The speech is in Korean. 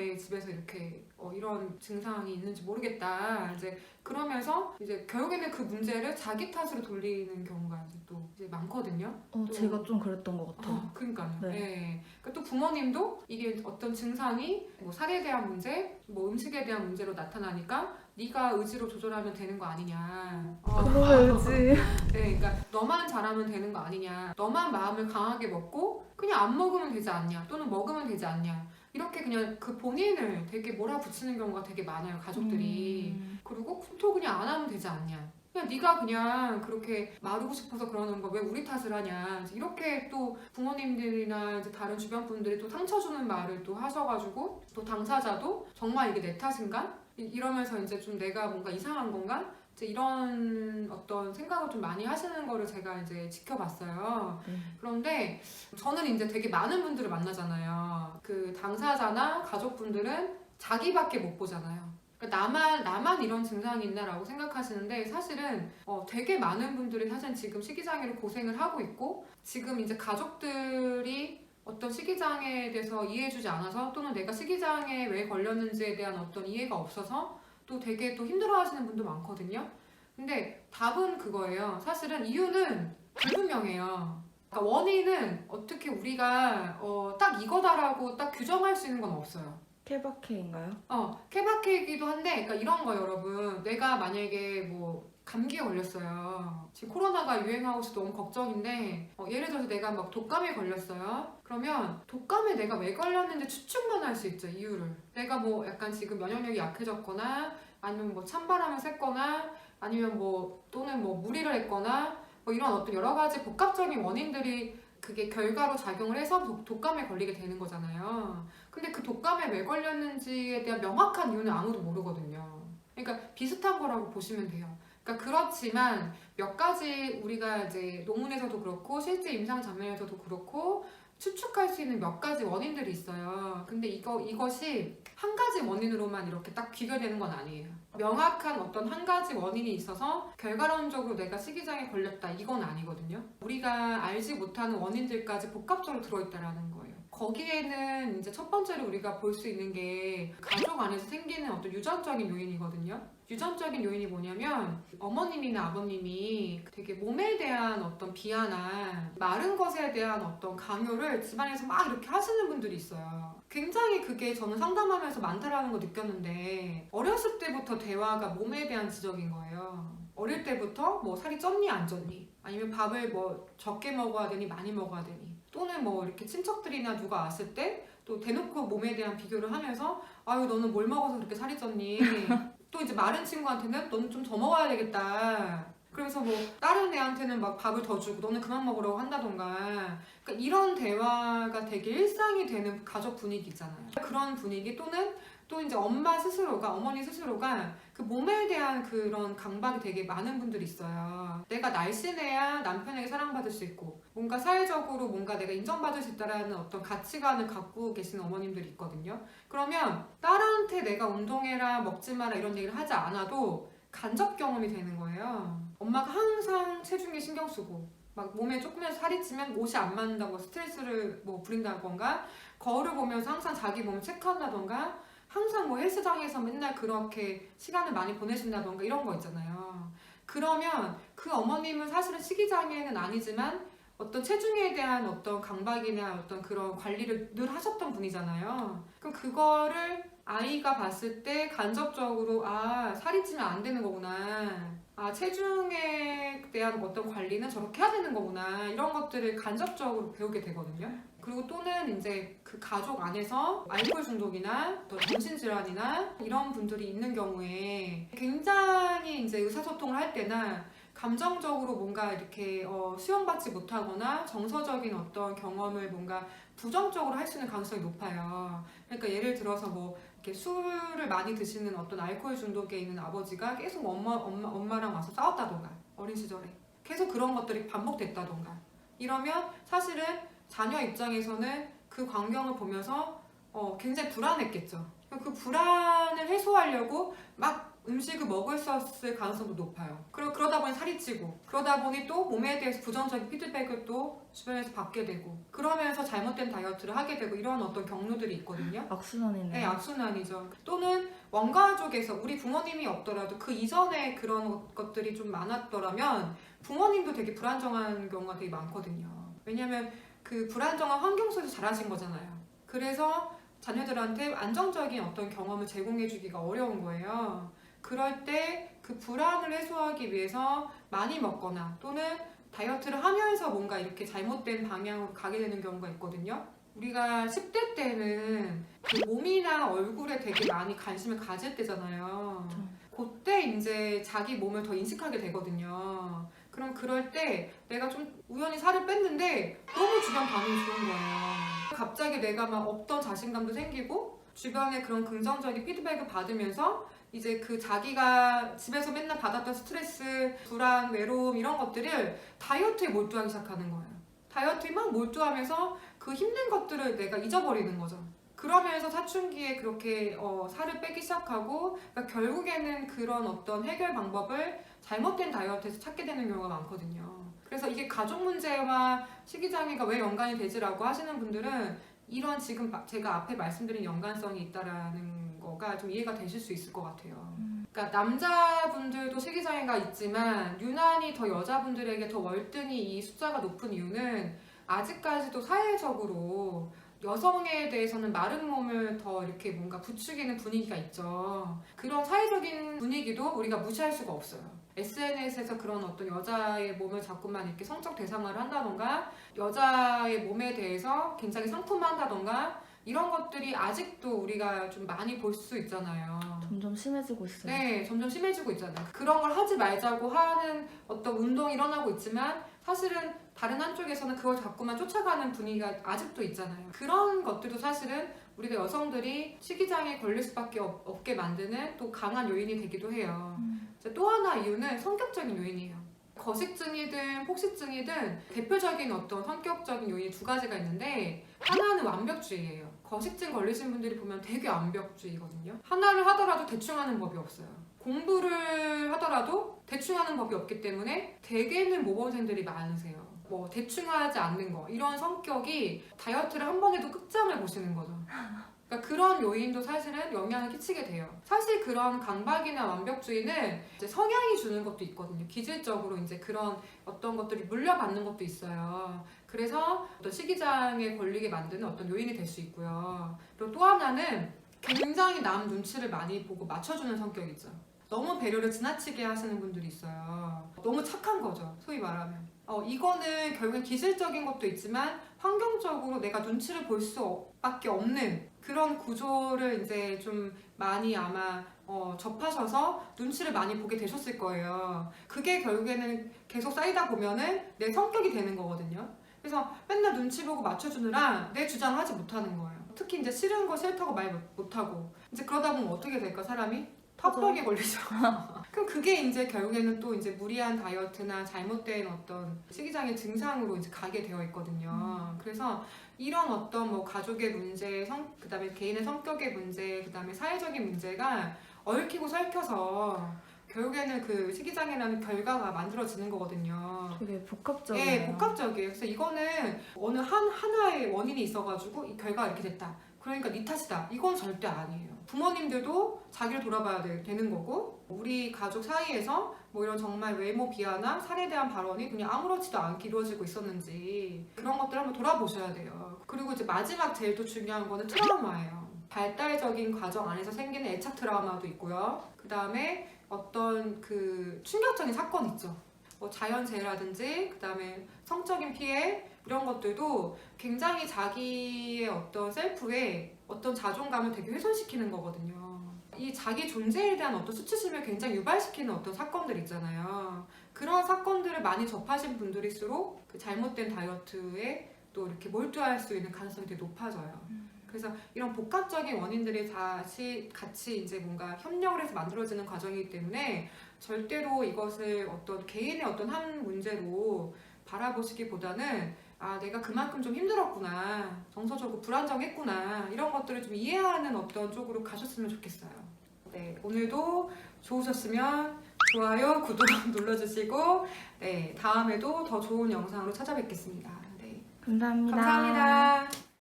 왜 집에서 이렇게 이런 증상이 있는지 모르겠다. 이제 그러면서 이제 결국에는 그 문제를 자기 탓으로 돌리는 경우가 이제 많거든요. 제가 좀 그랬던 것 같아요. 그러니까요. 네. 네. 그러니까 또 부모님도 이게 어떤 증상이 뭐 살에 대한 문제, 뭐 음식에 대한 문제로 나타나니까 네가 의지로 조절하면 되는 거 아니냐. 그러지. 네, 그러니까 너만 잘하면 되는 거 아니냐. 너만 마음을 강하게 먹고 그냥 안 먹으면 되지 않냐. 또는 먹으면 되지 않냐. 이렇게 그냥 그 본인을 되게 몰아붙이는 경우가 되게 많아요, 가족들이. 그리고 또 그냥 안 하면 되지 않냐. 그냥 네가 그냥 그렇게 마르고 싶어서 그러는 거 왜 우리 탓을 하냐. 이렇게 또 부모님들이나 이제 다른 주변 분들이 또 상처 주는 말을 또 하셔가지고 또 당사자도 정말 이게 내 탓인가? 이러면서 이제 좀 내가 뭔가 이상한 건가? 이제 이런 어떤 생각을 좀 많이 하시는 거를 제가 이제 지켜봤어요. 그런데 저는 이제 되게 많은 분들을 만나잖아요. 그 당사자나 가족분들은 자기밖에 못 보잖아요. 그러니까 나만 이런 증상이 있나라고 생각하시는데 사실은 되게 많은 분들이 사실 지금 식이장애로 고생을 하고 있고 지금 이제 가족들이 어떤 식이장애에 대해서 이해해주지 않아서 또는 내가 식이장애에 왜 걸렸는지에 대한 어떤 이해가 없어서 또 되게 또 힘들어하시는 분도 많거든요. 근데 답은 그거예요. 사실은 이유는 불분명해요. 그러니까 원인은 어떻게 우리가 딱 이거다라고 딱 규정할 수 있는 건 없어요. 케바케인가요? 케바케이기도 한데, 그러니까 이런 거 여러분. 내가 만약에 뭐 감기에 걸렸어요. 지금 코로나가 유행하고 있어서 너무 걱정인데, 예를 들어서 내가 막 독감에 걸렸어요. 그러면 독감에 내가 왜 걸렸는지 추측만 할 수 있죠, 이유를. 내가 뭐 약간 지금 면역력이 약해졌거나, 아니면 뭐 찬바람을 쐈거나, 아니면 뭐 또는 뭐 무리를 했거나, 뭐 이런 어떤 여러 가지 복합적인 원인들이 그게 결과로 작용을 해서 독감에 걸리게 되는 거잖아요. 근데 그 독감에 왜 걸렸는지에 대한 명확한 이유는 아무도 모르거든요. 그러니까 비슷한 거라고 보시면 돼요. 그러니까 그렇지만 몇 가지 우리가 이제 논문에서도 그렇고 실제 임상 장면에서도 그렇고 추측할 수 있는 몇 가지 원인들이 있어요. 근데 이것이 한 가지 원인으로만 이렇게 딱 귀결되는 건 아니에요. 명확한 어떤 한 가지 원인이 있어서 결과론적으로 내가 식이장애에 걸렸다 이건 아니거든요. 우리가 알지 못하는 원인들까지 복합적으로 들어있다라는 거예요. 거기에는 이제 첫 번째로 우리가 볼 수 있는 게 가족 안에서 생기는 어떤 유전적인 요인이거든요. 유전적인 요인이 뭐냐면 어머님이나 아버님이 되게 몸에 대한 어떤 비하나 마른 것에 대한 어떤 강요를 집안에서 막 이렇게 하시는 분들이 있어요. 굉장히 그게 저는 상담하면서 많다라는 거 느꼈는데 어렸을 때부터 대화가 몸에 대한 지적인 거예요. 어릴 때부터 뭐 살이 쪘니 안 쪘니? 아니면 밥을 뭐 적게 먹어야 되니 많이 먹어야 되니? 또는 뭐 이렇게 친척들이나 누가 왔을 때 또 대놓고 몸에 대한 비교를 하면서 아유 너는 뭘 먹어서 그렇게 살이 쪘니? 또 이제 마른 친구한테는 너는 좀 더 먹어야 되겠다. 그래서 뭐 다른 애한테는 막 밥을 더 주고 너는 그만 먹으라고 한다던가. 그러니까 이런 대화가 되게 일상이 되는 가족 분위기 있잖아요. 그런 분위기 또는 또 이제 어머니 스스로가 그 몸에 대한 그런 강박이 되게 많은 분들이 있어요. 내가 날씬해야 남편에게 사랑받을 수 있고 뭔가 사회적으로 뭔가 내가 인정받을 수 있다라는 어떤 가치관을 갖고 계시는 어머님들이 있거든요. 그러면 딸한테 내가 운동해라 먹지 마라 이런 얘기를 하지 않아도 간접 경험이 되는 거예요. 엄마가 항상 체중에 신경 쓰고 막 몸에 조금이라도 살이 찌면 옷이 안 맞는다고 스트레스를 뭐 부린다던가 거울을 보면서 항상 자기 몸을 체크한다던가 항상 뭐 헬스장에서 맨날 그렇게 시간을 많이 보내신다던가 이런 거 있잖아요. 그러면 그 어머님은 사실은 식이장애는 아니지만 어떤 체중에 대한 어떤 강박이나 어떤 그런 관리를 늘 하셨던 분이잖아요. 그럼 그거를 아이가 봤을 때 간접적으로 살이 찌면 안 되는 거구나. 체중에 대한 어떤 관리는 저렇게 해야 되는 거구나. 이런 것들을 간접적으로 배우게 되거든요. 그리고 또는 이제 그 가족 안에서 알코올 중독이나 또 정신질환이나 이런 분들이 있는 경우에 굉장히 이제 의사소통을 할 때나 감정적으로 뭔가 이렇게 수용받지 못하거나 정서적인 어떤 경험을 뭔가 부정적으로 할 수 있는 가능성이 높아요. 그러니까 예를 들어서 뭐 이렇게 술을 많이 드시는 어떤 알코올 중독에 있는 아버지가 계속 엄마랑 와서 싸웠다던가 어린 시절에 계속 그런 것들이 반복됐다던가 이러면 사실은 자녀 입장에서는 그 광경을 보면서 굉장히 불안했겠죠. 그 불안을 해소하려고 막 음식을 먹었을 가능성도 높아요. 그러다 보니 살이 찌고, 그러다 보니 또 몸에 대해서 부정적인 피드백을 또 주변에서 받게 되고, 그러면서 잘못된 다이어트를 하게 되고, 이런 어떤 경로들이 있거든요. 악순환이네. 네, 악순환이죠. 또는 원가족에서 우리 부모님이 없더라도 그 이전에 그런 것들이 좀 많았더라면 부모님도 되게 불안정한 경우가 되게 많거든요. 왜냐면 그 불안정한 환경 속에서 자라신 거잖아요. 그래서 자녀들한테 안정적인 어떤 경험을 제공해주기가 어려운 거예요. 그럴 때 그 불안을 해소하기 위해서 많이 먹거나 또는 다이어트를 하면서 뭔가 이렇게 잘못된 방향으로 가게 되는 경우가 있거든요. 우리가 10대 때는 그 몸이나 얼굴에 되게 많이 관심을 가질 때잖아요. 그때 이제 자기 몸을 더 인식하게 되거든요. 그럼 그럴 때 내가 좀 우연히 살을 뺐는데 너무 주변 반응이 좋은 거예요. 갑자기 내가 막 없던 자신감도 생기고 주변에 그런 긍정적인 피드백을 받으면서 이제 그 자기가 집에서 맨날 받았던 스트레스, 불안, 외로움 이런 것들을 다이어트에 몰두하기 시작하는 거예요. 다이어트에 막 몰두하면서 그 힘든 것들을 내가 잊어버리는 거죠. 그러면서 사춘기에 그렇게 살을 빼기 시작하고, 그러니까 결국에는 그런 어떤 해결 방법을 잘못된 다이어트에서 찾게 되는 경우가 많거든요. 그래서 이게 가족 문제와 식이장애가 왜 연관이 되지라고 하시는 분들은 이런 지금 제가 앞에 말씀드린 연관성이 있다라는 거가 좀 이해가 되실 수 있을 것 같아요. 그러니까 남자분들도 식이장애가 있지만 유난히 더 여자분들에게 더 월등히 이 숫자가 높은 이유는 아직까지도 사회적으로 여성에 대해서는 마른 몸을 더 이렇게 뭔가 부추기는 분위기가 있죠. 그런 사회적인 분위기도 우리가 무시할 수가 없어요. SNS에서 그런 어떤 여자의 몸을 자꾸만 이렇게 성적 대상화를 한다던가, 여자의 몸에 대해서 굉장히 상품화한다던가, 이런 것들이 아직도 우리가 좀 많이 볼 수 있잖아요. 점점 심해지고 있어요. 네, 점점 심해지고 있잖아요. 그런 걸 하지 말자고 하는 어떤 운동이 일어나고 있지만 사실은 다른 한쪽에서는 그걸 자꾸만 쫓아가는 분위기가 아직도 있잖아요. 그런 것들도 사실은 우리가 여성들이 식이장애에 걸릴 수밖에 없게 만드는 또 강한 요인이 되기도 해요. 또 하나 이유는 성격적인 요인이에요. 거식증이든 폭식증이든 대표적인 어떤 성격적인 요인이 두 가지가 있는데, 하나는 완벽주의예요. 거식증 걸리신 분들이 보면 되게 완벽주의거든요. 하나를 하더라도 대충 하는 법이 없어요. 공부를 하더라도 대충 하는 법이 없기 때문에 대개는 모범생들이 많으세요. 뭐 대충 하지 않는 거, 이런 성격이 다이어트를 한 번 해도 끝장을 보시는 거죠. 그러니까 그런 요인도 사실은 영향을 끼치게 돼요. 사실 그런 강박이나 완벽주의는 이제 성향이 주는 것도 있거든요. 기질적으로 이제 그런 어떤 것들이 물려받는 것도 있어요. 그래서 어떤 식이장애에 걸리게 만드는 어떤 요인이 될 수 있고요. 그리고 또 하나는 굉장히 남 눈치를 많이 보고 맞춰주는 성격이죠. 너무 배려를 지나치게 하시는 분들이 있어요. 너무 착한 거죠, 소위 말하면. 이거는 결국엔 기질적인 것도 있지만 환경적으로 내가 눈치를 볼 수밖에 없는 그런 구조를 이제 좀 많이 아마 접하셔서 눈치를 많이 보게 되셨을 거예요. 그게 결국에는 계속 쌓이다 보면은 내 성격이 되는 거거든요. 그래서 맨날 눈치 보고 맞춰주느라 내 주장을 하지 못하는 거예요. 특히 이제 싫은 거 싫다고 말 못하고, 이제 그러다 보면 어떻게 될까, 사람이? 턱벽에 걸리죠. 그럼 그게 이제 결국에는 또 이제 무리한 다이어트나 잘못된 어떤 식이장애 증상으로 이제 가게 되어 있거든요. 그래서 이런 어떤 뭐 가족의 문제, 그다음에 개인의 성격의 문제, 그다음에 사회적인 문제가 얽히고 설켜서 결국에는 그 식이장애라는 결과가 만들어지는 거거든요. 되게 복합적이에요. 네, 복합적이에요. 그래서 이거는 어느 하나의 원인이 있어가지고 이 결과가 이렇게 됐다, 그러니까 네 탓이다, 이건 절대 아니에요. 부모님들도 자기를 돌아봐야 되는 거고, 우리 가족 사이에서 뭐 이런 정말 외모 비하나 살에 대한 발언이 그냥 아무렇지도 않게 이루어지고 있었는지 그런 것들 한번 돌아보셔야 돼요. 그리고 이제 마지막 제일 또 중요한 거는 트라우마예요. 발달적인 과정 안에서 생기는 애착 트라우마도 있고요. 그 다음에 어떤 그 충격적인 사건 있죠. 뭐 자연재해라든지 그 다음에 성적인 피해, 이런 것들도 굉장히 자기의 어떤 셀프에 어떤 자존감을 되게 훼손시키는 거거든요. 이 자기 존재에 대한 어떤 수치심을 굉장히 유발시키는 어떤 사건들 있잖아요. 그런 사건들을 많이 접하신 분들일수록 그 잘못된 다이어트에 또 이렇게 몰두할 수 있는 가능성이 되게 높아져요. 그래서 이런 복합적인 원인들이 다시 같이 이제 뭔가 협력을 해서 만들어지는 과정이기 때문에 절대로 이것을 어떤 개인의 어떤 한 문제로 바라보시기보다는 내가 그만큼 좀 힘들었구나, 정서적으로 불안정했구나, 이런 것들을 좀 이해하는 어떤 쪽으로 가셨으면 좋겠어요. 네, 오늘도 좋으셨으면 좋아요, 구독 눌러주시고 네, 다음에도 더 좋은 영상으로 찾아뵙겠습니다. 네, 감사합니다. 감사합니다.